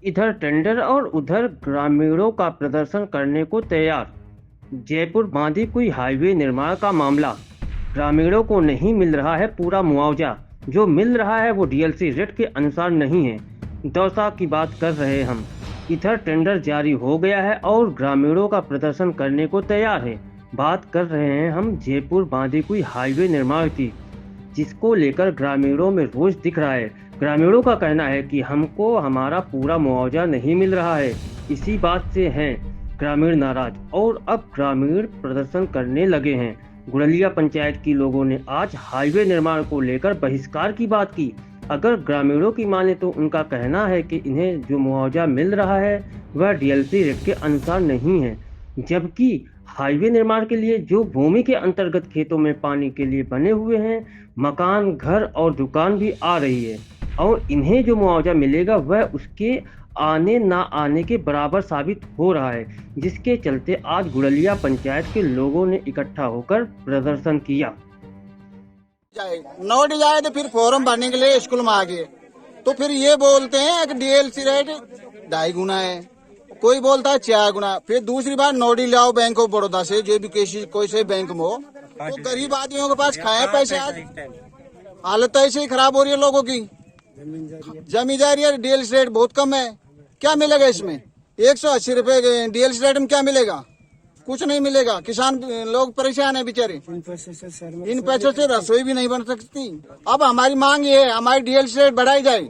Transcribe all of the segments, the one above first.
इधर टेंडर और उधर ग्रामीणों का प्रदर्शन करने को तैयार। जयपुर बांदीकुई हाईवे निर्माण का मामला। ग्रामीणों को नहीं मिल रहा है पूरा मुआवजा। जो मिल रहा है वो डीएलसी रेट के अनुसार नहीं है। दौसा की बात कर रहे हम। इधर टेंडर जारी हो गया है और ग्रामीणों का प्रदर्शन करने को तैयार है। बात कर रहे हैं हम जयपुर बांदीकुई हाईवे निर्माण की, जिसको लेकर ग्रामीणों में रोष दिख रहा है। ग्रामीणों का कहना है कि हमको हमारा पूरा मुआवजा नहीं मिल रहा है। इसी बात से हैं ग्रामीण नाराज और अब ग्रामीण प्रदर्शन करने लगे हैं। गुड़लिया पंचायत की लोगों ने आज हाईवे निर्माण को लेकर बहिष्कार की बात की। अगर ग्रामीणों की माने तो उनका कहना है कि इन्हें जो मुआवजा मिल रहा है वह डीएलसी रेट के अनुसार नहीं है, जबकि हाईवे निर्माण के लिए जो भूमि के अंतर्गत खेतों में पानी के लिए बने हुए हैं मकान, घर और दुकान भी आ रही है और इन्हें जो मुआवजा मिलेगा वह उसके आने ना आने के बराबर साबित हो रहा है, जिसके चलते आज गुड़लिया पंचायत के लोगों ने इकट्ठा होकर प्रदर्शन किया। नोट जाए तो फिर फॉर्म भरने के लिए स्कूल में आ गए तो फिर ये बोलते हैं कि डीएलसी रेट 2.5 गुना है, कोई बोलता है 4 गुना। फिर दूसरी बार नोटी लाओ बैंक ऑफ बड़ौदा से, जो भी कोई से बैंक में हो, तो गरीब आदमियों के पास खाए पैसे। आज हालत ऐसे ही खराब हो रही है लोगों की। जमीन जा रही है, डीएलसी रेट बहुत कम है। क्या मिलेगा इसमें? 180 रुपए डीएलसी रेट में क्या मिलेगा? कुछ नहीं मिलेगा। किसान लोग परेशान है बेचारे। इन पैसों से रसोई भी नहीं बन सकती। अब हमारी मांग ये है, हमारी डीएलसी रेट बढ़ाई जाए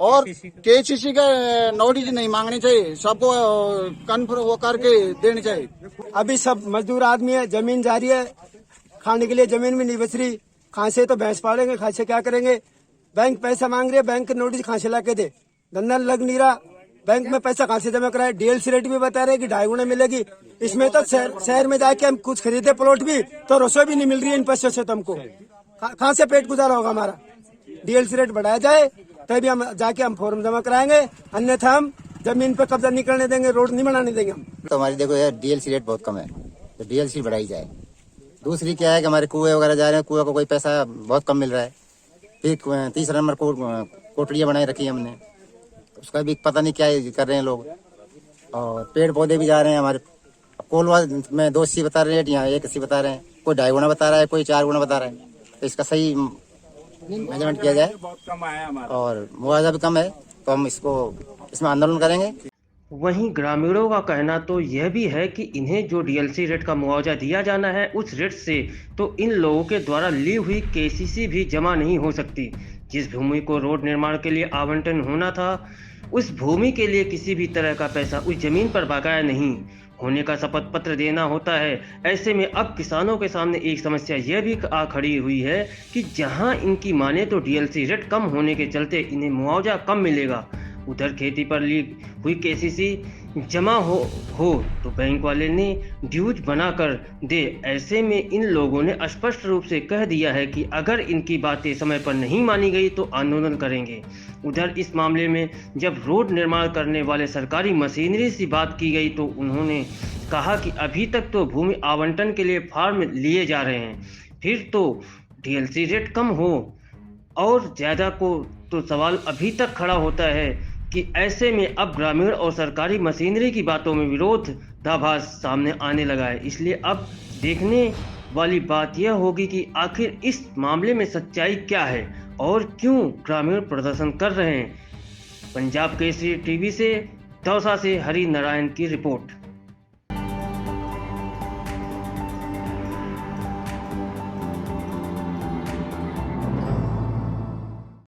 और केसीसी का नोटिस नहीं मांगनी चाहिए, सबको कन्फर्म हो करके देनी चाहिए। अभी सब मजदूर आदमी है, जमीन जा रही है, खाने के लिए जमीन भी नहीं बच रही। कहाँ से तो भैंस पालेंगे, कहाँ से क्या करेंगे? बैंक पैसा मांग रही है, बैंक नोटिस कहाँ से ला के दे? धंधा लग नहीं रहा, बैंक में पैसा कहाँ से जमा कराए? डीएलसी रेट भी बता रहे कि 2.5 गुना मिलेगी। इसमें तो शहर में जाके हम कुछ खरीदे प्लॉट भी तो रसोई भी नहीं मिल रही है इन पैसों से। तो हमको कहाँ से पेट गुजारा होगा हमारा? डीएलसी रेट बढ़ाया जाए तभी हम जाके हम फॉर्म जमा कराएंगे, अन्यथा हम जमीन पे कब्जा नहीं करने देंगे, रोड नहीं बनाने देंगे हम। तो हमारी देखो यार डीएलसी रेट बहुत कम है, तो डीएलसी बढ़ाई जाए। दूसरी क्या है कि हमारे कुएं वगैरह जा रहे हैं, कुएं को कोई पैसा बहुत कम मिल रहा है। फिर तीसरा नंबर कोटड़ियाँ बनाई रखी है हमने, उसका भी पता नहीं क्या कर रहे हैं लोग। और पेड़ पौधे भी जा रहे हैं हमारे। कोलवा में 2 सी बता रहे हैं, यहाँ 1 सी बता रहे हैं, कोई 2.5 गुना बता रहा है, कोई 4 गुना बता रहा है। तो इसका सही मेजरमेंट किया जाए और मुआवजा भी कम है तो हम इसमें आंदोलन करेंगे। वहीं ग्रामीणों का कहना तो यह भी है कि इन्हें जो डीएलसी रेट का मुआवजा दिया जाना है उस रेट से तो इन लोगों के द्वारा ली हुई केसीसी भी जमा नहीं हो सकती। जिस भूमि को रोड निर्माण के लिए आवंटन होना था उस भूमि के लिए किसी भी तरह का पैसा उस जमीन पर बकाया नहीं होने का शपथ पत्र देना होता है। ऐसे में अब किसानों के सामने एक समस्या यह भी आ खड़ी हुई है कि जहां इनकी माने तो डीएलसी रेट कम होने के चलते इन्हें मुआवजा कम मिलेगा, उधर खेती पर ली हुई केसीसी जमा हो तो बैंक वाले ने ड्यूज बना कर दे। ऐसे में इन लोगों ने स्पष्ट रूप से कह दिया है कि अगर इनकी बातें समय पर नहीं मानी गई तो आंदोलन करेंगे। उधर इस मामले में जब रोड निर्माण करने वाले सरकारी मशीनरी से बात की गई तो उन्होंने कहा कि अभी तक तो भूमि आवंटन के लिए फॉर्म लिए जा रहे हैं, फिर तो डीएलसी रेट कम हो और ज़्यादा को तो सवाल अभी तक खड़ा होता है कि ऐसे में अब ग्रामीण और सरकारी मशीनरी की बातों में विरोधाभास सामने आने लगा है। इसलिए अब देखने वाली बात यह होगी कि आखिर इस मामले में सच्चाई क्या है और क्यों ग्रामीण प्रदर्शन कर रहे हैं। पंजाब केसरी टीवी से दौसा से हरि नारायण की रिपोर्ट।